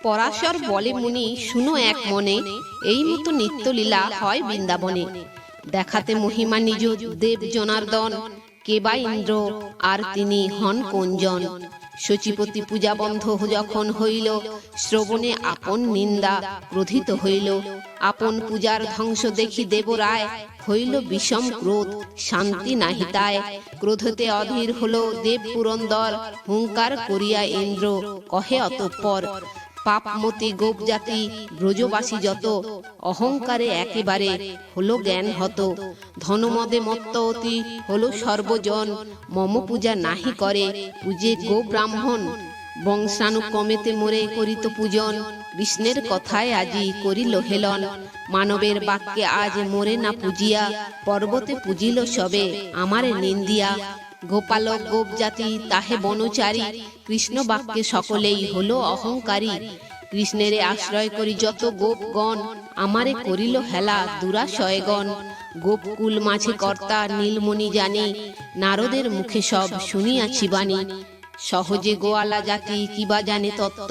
পরাশর বলে মুনি শুনো এক মনে, এই মতো নিত্যলীলা হয় বৃন্দাবনে। দেখাতে মহিমা নিজ দেব জনার্দন, কে বা ইন্দ্র আর তিনি হন কোনজন। শচীপতি পূজা বন্ধ যখন হইল, শ্রবণে আপন নিন্দা ক্রোধিত হইল। আপন পূজার ধ্বংস দেখি দেবরায়, হইল বিষম ক্রোধ শান্তি নাহিতায়। ক্রোধতে অধীর হল দেব পুরন্দর, হুঙ্কার করিয়া ইন্দ্র কহে অতঃপর। পাপমতি গোপ জাতি ব্রজবাসী যত, অহংকারে একেবারে হলো জ্ঞান হত। ধনমদে মত্ত অতি হলো সর্বজন, মম পূজা নাহি করে পূজে গো ব্রাহ্মণ। বংশানুক্রমেতে মোরে করিত পূজন, কৃষ্ণের কথায় আজি করিল হেলন। মানবের বাক্যে আজ মোরে না পূজিয়া, পর্বতে পূজিল সবে আমারে নিন্দিয়া। গোপালক গোপ জাতি তাহে বনচারী, কৃষ্ণ বাক্যে সকলেই হলো অহংকারী। কৃষ্ণেরে আশ্রয় করি যত গোপগণ, আমারে করিল হেলা দুরাশয়গণ। গোপকুল মাঝে কর্তা নীলমণি জানি, নারদের মুখে সব শুনিয়াছি বাণী। সহজে গোয়ালা জাতি কিবা জানে তত্ত্ব,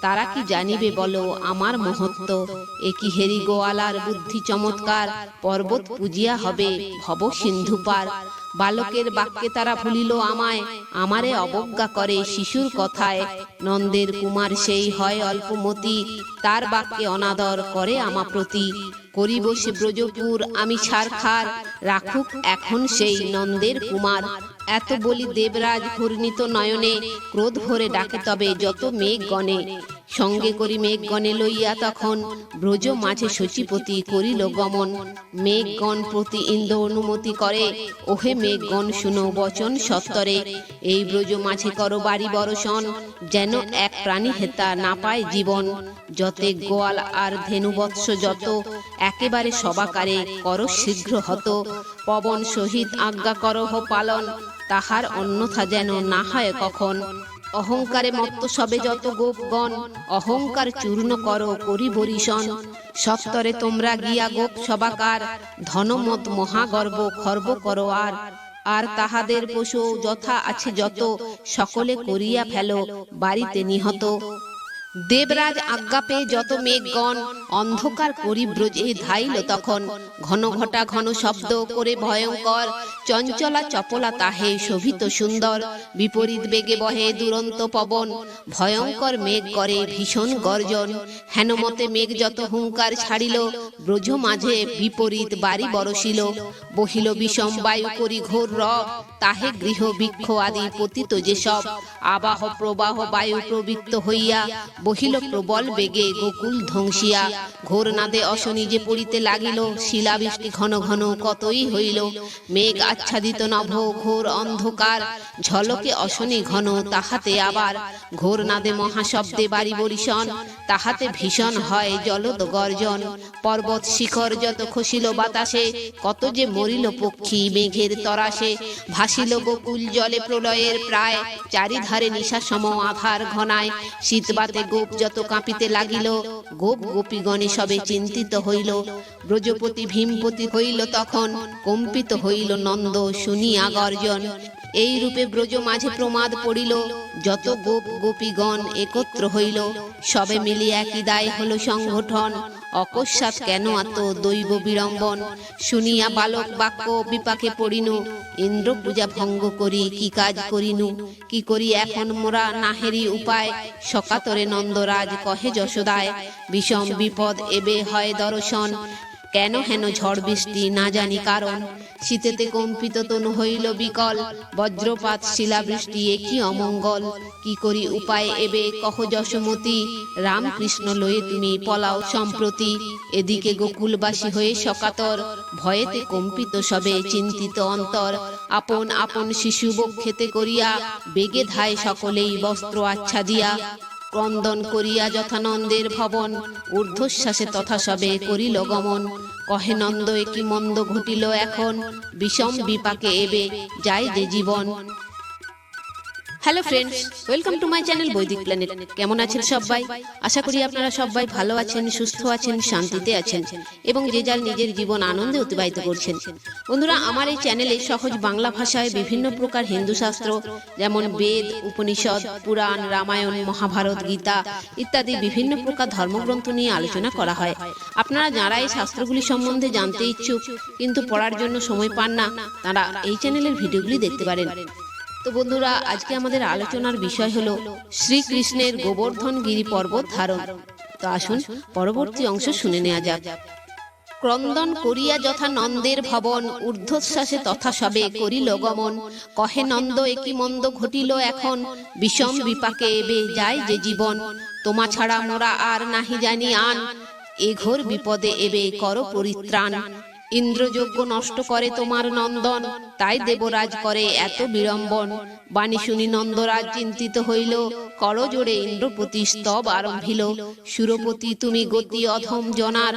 তারা কি জানিবে বলো আমার মহত্ব। একি হেরি গোয়ালার বুদ্ধি চমৎকার, পর্বত পূজিয়া হবে ভব সিন্ধু পার। বালকের বাক্যে তারা ভুলিল আমায়, আমারে অবজ্ঞা করে শিশুর কথায়। নন্দের কুমার সেই হয় অল্পমতি, তার বাক্যে অনাদর করে আমা প্রতি। করি বসে ব্রজপুর আমি ছারখার, রাখুক এখন সেই নন্দের কুমার। এত বলি দেবরাজ ঘূর্ণিত নয়নে, ক্রোধ ভরে ডাকে তবে যত মেঘ গণে। সঙ্গে করি মেঘগণে লইয়া তখন, ব্রজ মাঝে শচীপতি করিল গমন। মেঘগণ প্রতি ইন্দ্র অনুমতি করে, ওহে মেঘগণ শুনো বচন সত্তরে। এই ব্রজ মাঝে করো বাড়ি বরষণ, যেন এক প্রাণী হেতা না পায় জীবন। যতে গোয়াল আর ধেনুবৎস যত, একেবারে সবাকারে করো শীঘ্র হত। পবন সহিত আজ্ঞা করহ পালন, তাহার অন্যথা যেন না হয় কখন। অহংকারে মত্ত সবে যত গোপগণ, অহংকার চূর্ণ করো করি বরিশন। সত্তরে তোমরা গিয়া গোপ সবাকার, ধনমদ মহাগর্ব খর্ব করো আর। আর তাহাদের পশু যথা আছে যত, সকলে করিয়া ফেলো বাড়িতে নিহত। দেবরাজ আজ্ঞা পেয়ে যত মেঘগণ, অন্ধকার করি ব্রজে ধাইল তখন। ঘন ঘটা ঘন শব্দ করে ভয়ঙ্কর, চঞ্চলা চপলা তাহে শোভিত সুন্দর। বিপরীত বেগে বহে দুরন্ত পবন, ভয়ঙ্কর মেঘ করে ভীষণ গর্জন। হেনমতে মেঘ যত হুঙ্কার ছাড়িল, ব্রজ মাঝে বিপরীত বাড়ি বরসিল। বহিল বিষম বায়ু করি ঘোর রব, তাহে গৃহ বৃক্ষ আদি পতিত যেসব। আবাহ প্রবাহ বায়ু প্রবৃত্ত হইয়া, বহিল প্রবল বেগে গোকুল ধ্বংসিয়া। ঘোর নাদে অশনি পড়িতে লাগিল, শিলাবৃষ্টি ঘন ঘন কতই হইল। মেঘ আচ্ছাদিত নভ ঘোর অন্ধকার, ঝলকে অশনি ঘন তাহাতে আবার। ঘোর নাদে মহাশব্দে বাড়ি বরিশন, তাহাতে ভীষণ হয় জলদ গর্জন। পর্বত শিখর যত খসিল বাতাসে, কত যে মরিল পক্ষী মেঘের তরাসে। ভাসিল গোকুল জলে প্রলয়ের প্রায়, চারিধারে নিশা সম আধার ঘনায়। শীতবাতে গোপ যত কাঁপিতে লাগিল, গোপ গোপীগণে সবে চিন্তিত হইল। ব্রজপতি ভীমপতি হইল তখন, কম্পিত হইল নন্দ শুনিয়া গর্জন। এই রূপে ব্রজ মাঝে প্রমাদ পড়িল, যত গোপ গোপীগণ একত্র হইল। সবে মিলিয়া একই দায় হলো সংগঠন, অকস্মাৎ কেন এত দৈব বিড়ম্বন। শুনিয়া বালক বাক্য বিপাকে পড়িনু, ইন্দ্র পূজা ভঙ্গ করি কি কাজ করিনু। কি করি এখন মোরা নাহেরি উপায়, সকাতরে নন্দরাজ কহে যশোদায়। বিষম বিপদ এবে হয় দর্শন, কেন হেন ঝড় বৃষ্টি না জানি কারণ। শীতেতে কম্পিত তনু হইল বিকল, বজ্রপাত শিলাবৃষ্টি একই অমঙ্গল। কি করি উপায় এবে কহ যশোমতি, রামকৃষ্ণ লয়ে তুমি পলাও সম্প্রতি। এদিকে গোকুলবাসী হয়ে সকাতর, ভয়েতে কম্পিত সবে চিন্তিত অন্তর। আপন আপন শিশু বক্ষেতে করিয়া, বেগে ধায় সকলেই বস্ত্র আচ্ছাদিয়া। ক্রন্দন করিয়া যথানন্দের ভবন, ঊর্ধ্বশ্বাসে তথা সবে করিল গমন। কহে নন্দ একি মন্দ ঘটিল এখন, বিষম বিপাকে এবে যায় যে জীবন। Hello friends, welcome to my channel Vaidik planet. কেমন আছেন সবাই? আশা করি আপনারা সবাই ভালো আছেন, সুস্থ আছেন, শান্তিতে আছেন এবং যে যার নিজের জীবন আনন্দে অতিবাহিত করছেন। বন্ধুরা, আমার এই চ্যানেলে সহজ বাংলা ভাষায় বিভিন্ন প্রকার হিন্দু শাস্ত্র যেমন বেদ, উপনিষদ, পুরাণ, রামায়ণ, মহাভারত, গীতা ইত্যাদি বিভিন্ন প্রকার ধর্মগ্রন্থ নিয়ে আলোচনা করা হয়। আপনারা যারা এই শাস্ত্রগুলি সম্বন্ধে জানতে ইচ্ছুক কিন্তু পড়ার জন্য সময় পান না, তারা এই চ্যানেলের ভিডিওগুলি দেখতে পারেন। তো বন্ধুরা, আজকে আমাদের আলোচনার বিষয় হলো শ্রীকৃষ্ণের গোবর্ধন গিরি পর্বত ধারণ। তো আসুন পরবর্তী অংশ শুনে নেওয়া যাক। ক্রন্দন করিয়া যথা নন্দের ভবন, ঊর্ধ্বশ্বাসে তথা সবে করিল গমন। কহে নন্দ একই মন্দ ঘটিল এখন, বিষম বিপাকে এবে যায় যে জীবন। তোমা ছাড়া মোরা আর নাহি জানি আন, এ ঘোর বিপদে এবে কর পরিত্রাণ। ইন্দ্রযজ্ঞ নষ্ট করে তোমার নন্দন, তাই দেবরাজ করে এত বিড়ম্বন। বাণী শুনি নন্দরাজ চিন্তিত হইল, করজোড়ে ইন্দ্রপতি স্তব আরম্ভিল। সুরপতি তুমি গতি অধম জনার,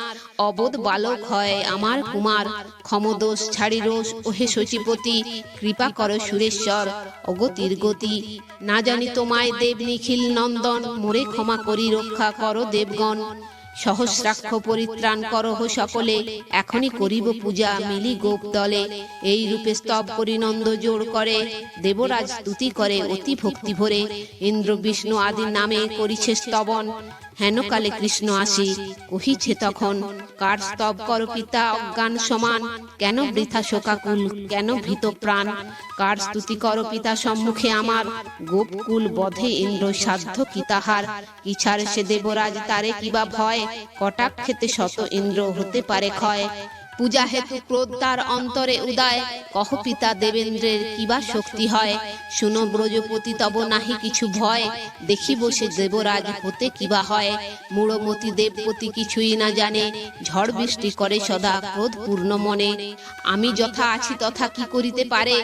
অবোধ বালক হয় আমার কুমার। ক্ষমদোষ ছাড়ি রোষ ওহে শচীপতি, কৃপা কর সুরেশ্বর অগতির গতি। না জানি তোমায় দেব নিখিল নন্দন, মোরে ক্ষমা করি রক্ষা কর দেবগণ। সহস্রাক্ষ পরিত্রাণ করহ সকলে, এখনই করিব পূজা মিলি গোপ দলে। এই রূপে স্তব করি নন্দ জোড় করে, দেবরাজ স্তুতি করে অতি ভক্তি ভরে। ইন্দ্র বিষ্ণু আদি নামে করিছে স্তবন, হেনকালে কৃষ্ণ আসি কহিছে তখন। কার স্তব কর পিতা অজ্ঞান সমান, কেন বৃথা শোকাকুল কেন ভীত প্রাণ। কার স্তুতি কর পিতা সম্মুখে আমার, গোপকুল বধে ইন্দ্র সাধ্য কি তাহার। কি ছাড় সে দেবরাজ তারে কিবা ভয়, কটাক্ষেতে শত ইন্দ্র হতে পারে ক্ষয়। পূজা হেতু ক্রোধ তার অন্তরে উদয়, কহ পিতা দেবেন্দ্রের কিবা শক্তি হয়। শুনো ব্রজপতি তব নাহি কিছু ভয়, দেখিব সে দেবরাজ হতে কিবা হয়। মূঢ়মতি দেবপতি কিছুই না জানে, ঝড় বৃষ্টি করে সদা ক্রোধ পূর্ণ মনে। আমি যথা আছি তথা কি করিতে পারে,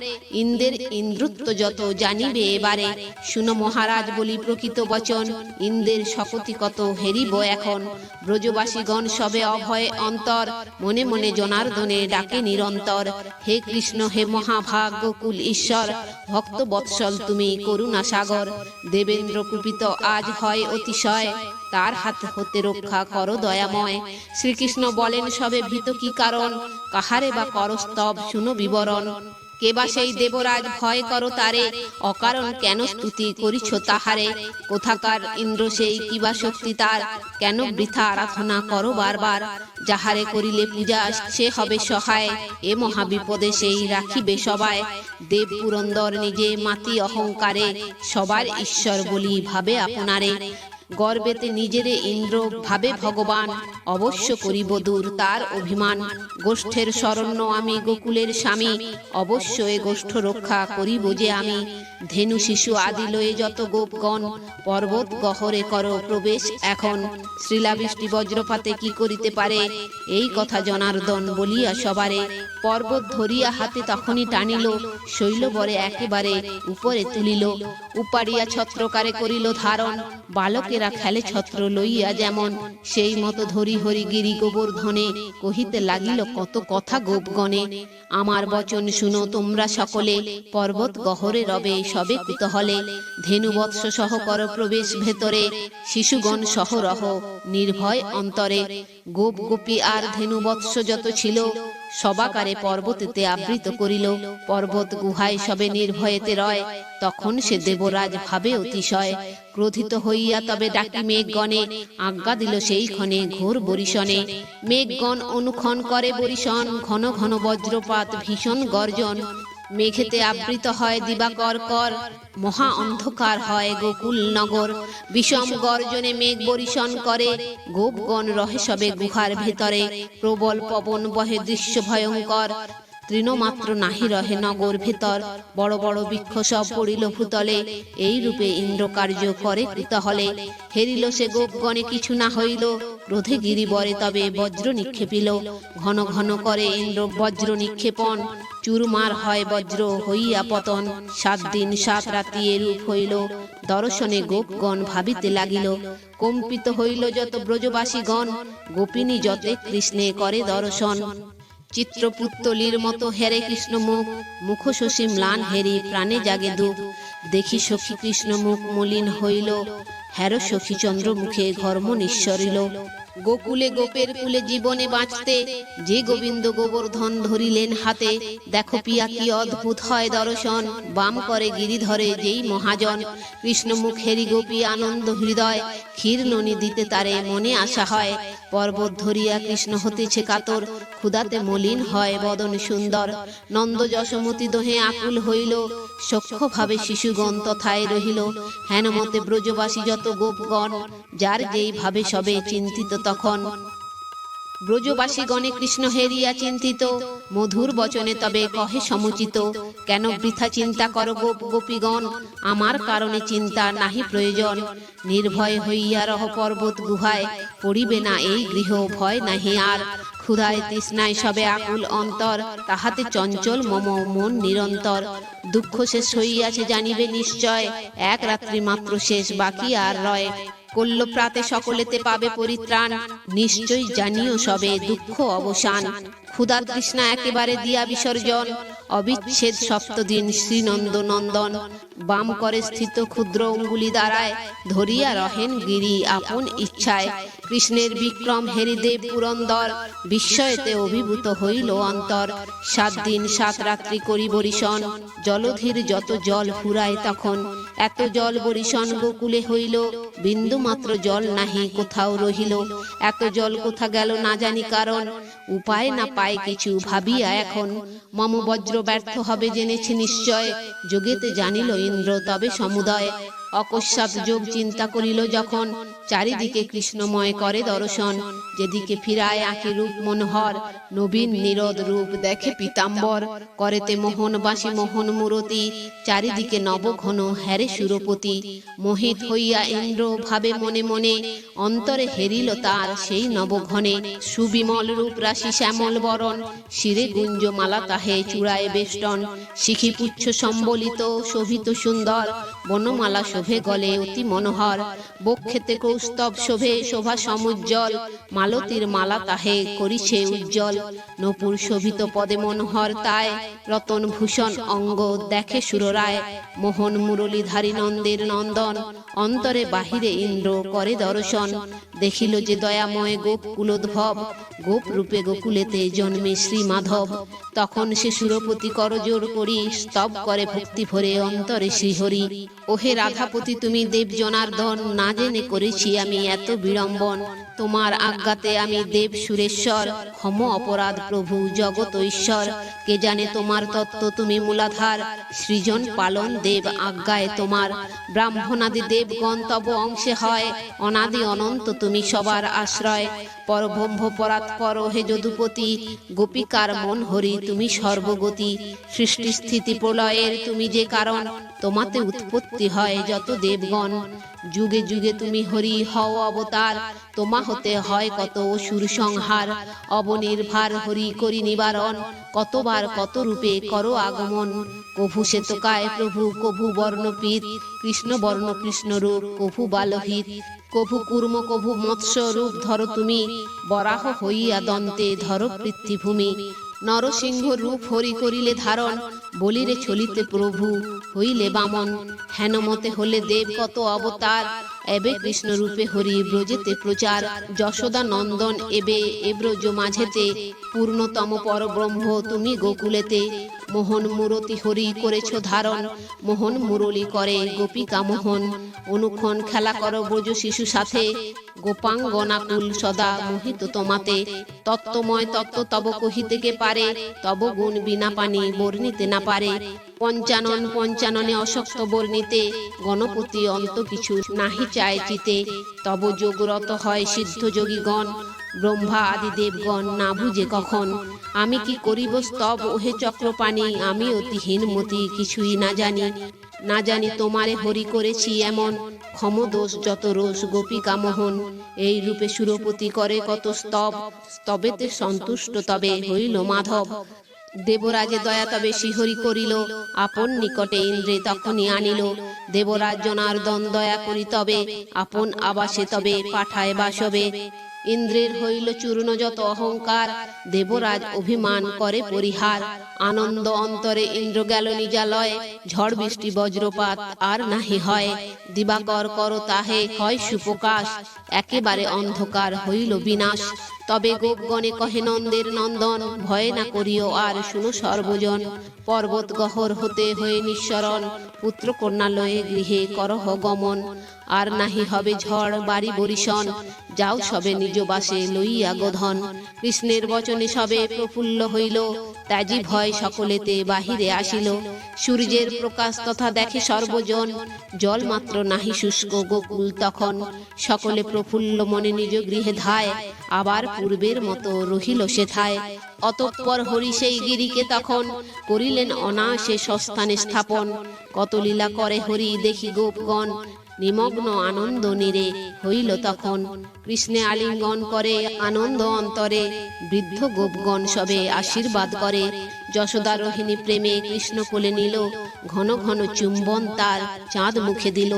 ইন্দ্রের ইন্দ্রত্ব যত জানিবে এবারে। শুনো মহারাজ বলি প্রকৃত বচন, ইন্দ্রের শকতি কত হেরিব এখন। ব্রজবাসীগণ সবে অভয় অন্তর, মনে মনে জনার্দনে ডাকে নিরন্তর। হে কৃষ্ণ হে মহাভাগ্যকুল ঈশ্বর, ভক্ত বৎসল তুমি করুণা সাগর। দেবেন্দ্র কুপিত আজ হয় অতিশয়, তার হাত হতে রক্ষা করো দয়াময়। শ্রীকৃষ্ণ বলেন সবে ভীত কি কারণ, কাহারে বা করস্তব শুনো বিবরণ। কেবা সেই দেবরাজ ভয় করো তারে, অকারণ কেন স্তুতি করিছ তাহারে। কোথাকার ইন্দ্র সেই কিবা শক্তি তার, কেন বৃথা আরাধনা করো বারবার। যাহারে করিলে পূজা সে হবে সহায়, এ মহাবিপদে সেই রাখিবে সবাই। দেব পুরন্দর নিজে মাতি অহংকারে, সবার ঈশ্বর বলি ভাবে আপনারে। গর্বেতে নিজেরে ইন্দ্র ভাবে ভগবান, অবশ্য করিব দূর তার অভিমান। গোষ্ঠের শরণ্য আমি গোকুলের স্বামী, অবশ্য এ গোষ্ঠ রক্ষা করিব যে আমি। ধেনু শিশু আদি লয়ে যত গোপগণ, পর্বত গহরে করো প্রবেশ এখন। শ্রীলাবৃষ্টি বজ্রপাতে কি করিতে পারে, এই কথা জনার্দন বলিয়া সবারে। পর্বত ধরিয়া হাতে তখনই টানিল, শৈলবরে একেবারে উপরে তুলিল। উপাড়িয়া ছত্রকারে করিল ধারণ, বালকেরা খেলে ছত্র লইয়া যেমন। সেই মতো ধরি হরি গিরি গোবর্ধনে, কহিতে লাগিল কত কথা গোপগণে। আমার বচন শুনো তোমরা সকলে, পর্বত গহরে রবে সবে কুতহলে। ধেনু বৎস সহ কর প্রবেশ ভেতরে, শিশুগণ সহ রহ নির্ভয় অন্তরে। গোপ গোপী আর ধেনু বৎস যত ছিল, সবাকারে পর্বতেতে আবৃত করিল। পর্বত গুহায় সবে নির্ভয়েতে রয়, তখন সে দেবরাজ ভাবে অতিশয়। ক্রোধিত হইয়া তবে ডাকি মেঘগণে, আজ্ঞা দিল সেই ক্ষণে ঘোর বরিশনে। মেঘগণ অনুক্ষণ করে বরিশন, ঘন ঘন বজ্রপাত ভীষণ গর্জন। মেঘেতে আবৃত হয় দিবাকর কর, মহা অন্ধকার হয় গোকুল নগর। বিষম গর্জনে মেঘ বরিশন করে, গোপগণ রহে সবে গুহার ভেতরে। প্রবল পবন বহে দৃশ্য ভয়ঙ্কর, তৃণমাত্র নাহি রহে নগর ভেতর। বড় বড় বৃক্ষ সব পড়িল ভূতলে, এই রূপে ইন্দ্র কার্য করে কুতহলে। হেরিল সে গোপগণে কিছু না হইল, ক্রোধে গিরিবরে তবে বজ্র নিক্ষেপিল। ঘন ঘন করে ইন্দ্র বজ্র নিক্ষেপণ, চুরমার হয় বজ্র হইয়া পতন। 7 দিন 7 রাতি এরূপ হইল, দর্শনে গোপগণ ভাবিতে লাগিল। কম্পিত হইল যত ব্রজবাসীগণ, গোপিনী যতে কৃষ্ণে করে দর্শন। চিত্রপুত্তলির মতো হেরে কৃষ্ণ মুখ, মুখ শশী ম্লান হেরি প্রাণে জাগে দুঃখ। দেখি সখী কৃষ্ণ মুখ মলিন হইল, হ্যারো সখী চন্দ্রমুখে ঘর্ম নিঃসরিল। গোকুলে গোপের কুলে জীবনে বাঁচতে যে গোবিন্দ গোবর্ধন ধরিলেন হাতে, দেখো পিয়া কি অদ্ভুত হয় দর্শন, বাম করে গিরিধরে যেই মহাজন। কৃষ্ণ মুখেরি গোপী আনন্দ হৃদয়, ক্ষীর ননি দিতে তারে মনে আশা হয়। পর্বত ধরিয়া কৃষ্ণ হতেছে কাতর, ক্ষুদাতে মলিন হয় বদন সুন্দর। নন্দ যশোমতি দোহে আকুল হইল, সখ্য ভাবে শিশুগণ তথায় রহিল। হেনমতে ব্রজবাসী যত গোপগণ, যার যেই ভাবে সবে চিন্তিত তখন। ব্রজবাসী গণে কৃষ্ণ হেরিয়া চিন্তিত, মধুর বচনে তবে কহে সমুচিত। কেন বৃথা চিন্তা কর গোপ গোপীগণ, আমার কারণে চিন্তা নাহি প্রয়োজন। নির্ভয় হইয়া রহ পর্বত গুহায়, পড়িবে না এই গৃহ ভয় নাহি আর। ক্ষুধায় তৃষ্ণায় সবে আকুল অন্তর, তাহাতে চঞ্চল মম মন নিরন্তর। দুঃখ শেষ হইয়াছে জানিবে নিশ্চয়, এক রাত্রি মাত্র শেষ বাকি আর রয়। কল্য প্রাতে সকলেতে পাবে পরিত্রাণ, নিশ্চয় জানিও সবে দুঃখ অবসান। ক্ষুধা তৃষ্ণা একেবারে দিয়া বিসর্জন, অবিচ্ছেদ সপ্তদিন শ্রীনন্দ নন্দন। বাম করে স্থিত ক্ষুদ্র অঙ্গুলি দ্বারায়, ধরিয়া রহেন গিরি আপন ইচ্ছায়। কৃষ্ণের বিক্রম হেরিদেব পুরন্দর, বিস্ময়েতে অভিভূত হইল অন্তর। 7 দিন 7 রাত্রি করি বরিশন, জলধির যত জল ফুরায় তখন। এত জল বরিশন গোকুলে হইল, বিন্দু মাত্র জল নাহি কোথাও রহিল। এত জল কোথা গেল না জানি কারণ, উপায় না পায় কিছু ভাবিয়া এখন। মম বজ্র ব্যর্থ হবে জেনেছে নিশ্চয়, যোগেতে জানিল ইন্দ্র তবে সমুদয়। অকস্মাৎ যোগ চিন্তা করিল যখন, চারিদিকে কৃষ্ণময় করে দর্শন। যেদিকে ফিরায় আঁকে রূপ মনোহর, নবীন নিরোদ রূপ দেখে পীতাম্বর। করেতে মোহনবাসী মোহন মূরতি, চারিদিকে নবঘন হ্যারে সুরপতি। মোহিত হইয়া ইন্দ্র ভাবে মনে মনে, অন্তরে হেরিল তার সেই নবঘনে। সুবিমল রূপ রাশি শ্যামল বরণ, শিরে গুঞ্জমালা তাহে চূড়ায় বেষ্টন। শিখি পুচ্ছ সম্বলিত শোভিত সুন্দর, বনমালা শোভে গলে অতি মনোহর। বক্ষেতে কৌস্তব শোভে শোভা সমুজ্জ্বল, মালতীর মালা তাহে করিছে উজ্জ্বল। নপুর শোভিত পদে মনোহর তাই, রতন ভূষণ অঙ্গ দেখে সুররায়। মোহন মুরলীধারী নন্দের নন্দন, অন্তরে বাহিরে ইন্দ্র করে দর্শন। দেখিল যে দয়াময় গোপ কুলোদ্ভব, গোপ রূপে গোকুলেতে জন্মে শ্রী মাধব। তখন সে সুরপতি করজোড় করি, স্তব করে ভক্তি ভরে অন্তরে শ্রীহরি। ওহে রাধাপতি তুমি দেব জনার্দন, না জেনে করেছি আমি এত বিড়ম্বন। তোমার আজ্ঞাতে আমি দেব সুরেশ্বর, ক্ষম অপরাধ প্রভু জগত ঈশ্বর। কে জানে তোমার তত্ত্ব তুমি মূলাধার, সৃজন পালন দেব আজ্ঞায় তোমার। ব্রাহ্মণাদি দেবগণ তব অংশে হয়, অনাদি অনন্ত তুমি সবার আশ্রয়। পরব্রহ্ম পরাৎপর হে যদুপতি, গোপিকার মন হরি তুমি সর্বগতি। সৃষ্টি স্থিতি প্রলয়ের তুমি যে কারণ, তোমাতে উৎপত্তি হয় যত দেবগণ। যুগে যুগে তুমি হরি হও অবতার, তোমা হতে হয় কত অসুর সংহার। অবনির্ভার হরি করি নিবারণ, কতবার কত রূপে করো আগমন। কভু শ্বেতকায় প্রভু কভু বর্ণপীত, কৃষ্ণ বর্ণ কৃষ্ণ রূপ কভু বালহিত। কভু কুর্ম কভু মৎস্য রূপ ধরো তুমি, বরাহ হইয়া দন্তে ধরো পৃথ্বীভূমি। নরসিংহ রূপ হরি করিলে ধারণ, বলিরে চলিতে প্রভু হইলে বামন। হেনমতে হলে দেব কত অবতার, এবে কৃষ্ণ রূপে হরি ব্রজেতে প্রচার। যশোদা নন্দন এবে এ ব্রজ মাঝেতে, পূর্ণতম পরব্রহ্ম তুমি গোকুলেতে। মোহন মূরতি হরি করেছ ধারণ, মোহন মুরলী করে গোপিকা মোহন। অনুক্ষণ খেলা করো ব্রজ শিশু সাথে, গোপাঙ্গনাকুল সদা মোহিত তোমাতে। তত্ত্বময় তত্ত্ব তব কহিতে কে পারে, তব গুণ বিনা পানি বর্ণিতে না পারে। পঞ্চানন পঞ্চাননে অশক্ত বর্ণিতে, গণপতি অন্ত কিছু নাহি চায় চিতে। তব যোগরত হয় সিদ্ধ যোগীগণ, ব্রহ্মা আদি দেবগণ না বুঝে কখন। আমি কি করিব স্তব ওহে চক্রপাণি, আমি অতি হীনমতি কিছুই না জানি। না জানি তোমারে হরি করেছি এমন, ক্ষম দোষ যত রোষ গোপিকা মোহন। এই রূপে সুরপতি করে কত স্তব, স্তবেতে সন্তুষ্ট তবে হইল মাধব। দেবরাজে দয়া তবে শ্রীহরি করিল, আপন নিকটে ইন্দ্রে তখনই আনিল। দেবরাজ জনার্দন দয়া করি তবে, আপন আবাসে তবে পাঠায় বাসবে। ইন্দ্রের হইল চূর্ণ যত অহংকার, দেবরাজ অভিমান করে পরিহার। আনন্দ অন্তরে ইন্দ্র গেল নিজালয়, ঝড় বৃষ্টি বজ্রপাত আর নাহি হয়। দিবাকর কর তাহে হয় সুপ্রকাশ, একেবারে অন্ধকার হইল বিনাশ। তবে গোপগণে কহে নন্দের নন্দন, ভয় না করিও আর শুনো সর্বজন। পর্বত গহর হতে হয়ে নিঃসরণ, পুত্র কন্যা লয়ে গৃহে করহ গমন। আর নাহি হবে ঝড় বাড়ি বরিশন, যাও সবে নিজ বাসে লইয়া গোধন। কৃষ্ণের বচনে সবে প্রফুল্ল হইল, ত্যাজি ভয় সকলেতে বাহিরে আসিল। সূর্যের প্রকাশ তথা দেখে সর্বজন, জল মাত্র নাহি শুষ্ক গোকুল তখন। সকলে প্রফুল্ল মনে নিজ গৃহে ধায়, আবার পূর্বের মতো রহিল সেথায়। অতঃপর হরি সেই গিরিকে তখন, করিলেন অনায়াসে স্বস্থানে স্থাপন। কত লীলা করে হরি দেখি গোপগণ, নিমগ্ন আনন্দ নীরে হইল তখন। কৃষ্ণে আলিঙ্গন করে আনন্দ অন্তরে, বৃদ্ধ গোপগণ সবে আশীর্বাদ করে। যশোদা রোহিণী প্রেমে কৃষ্ণ কোলে নিল, ঘন ঘন চুম্বন তার চাঁদ মুখে দিল।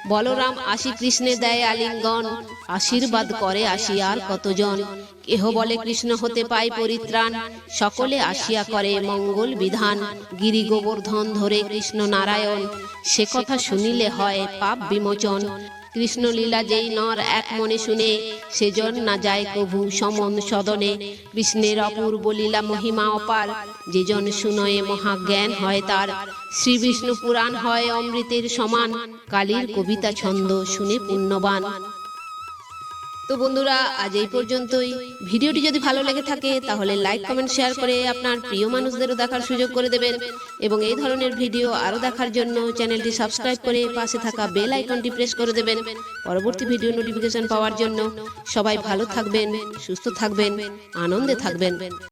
বলরাম আসি কৃষ্ণে দেয় আলিঙ্গন, আশীর্বাদ করে আসি আর কতজন। কেহ বলে কৃষ্ণ হতে পায় পরিত্রাণ, সকলে আসিয়া করে মঙ্গল বিধান। গিরি গোবর্ধন ধরে কৃষ্ণ নারায়ণ, সে কথা শুনিলে হয় পাপ বিমোচন। কৃষ্ণ লীলা যেই নর এক মনে শুনে, সেজন না যায় কভু সমন সদনে। কৃষ্ণের অপূর্ব লীলা মহিমা অপার, যেজন শুনয়ে মহাজ্ঞান হয় তার। শ্রী বিষ্ণু পুরাণ হয় অমৃতের সমান, কালীর কবিতা ছন্দ শুনে পুণ্যবান। তো বন্ধুরা, আজ এই পর্যন্তই। ভিডিওটি যদি ভালো লেগে থাকে তাহলে লাইক কমেন্ট শেয়ার করে আপনার প্রিয় মানুষদেরও দেখার সুযোগ করে দেবেন। এবং এই ধরনের ভিডিও আরো দেখার জন্য চ্যানেলটি সাবস্ক্রাইব করে পাশে থাকা বেল আইকনটি প্রেস করে দেবেন পরবর্তী ভিডিও নোটিফিকেশন পাওয়ার জন্য। সবাই ভালো থাকবেন, সুস্থ থাকবেন, আনন্দে থাকবেন।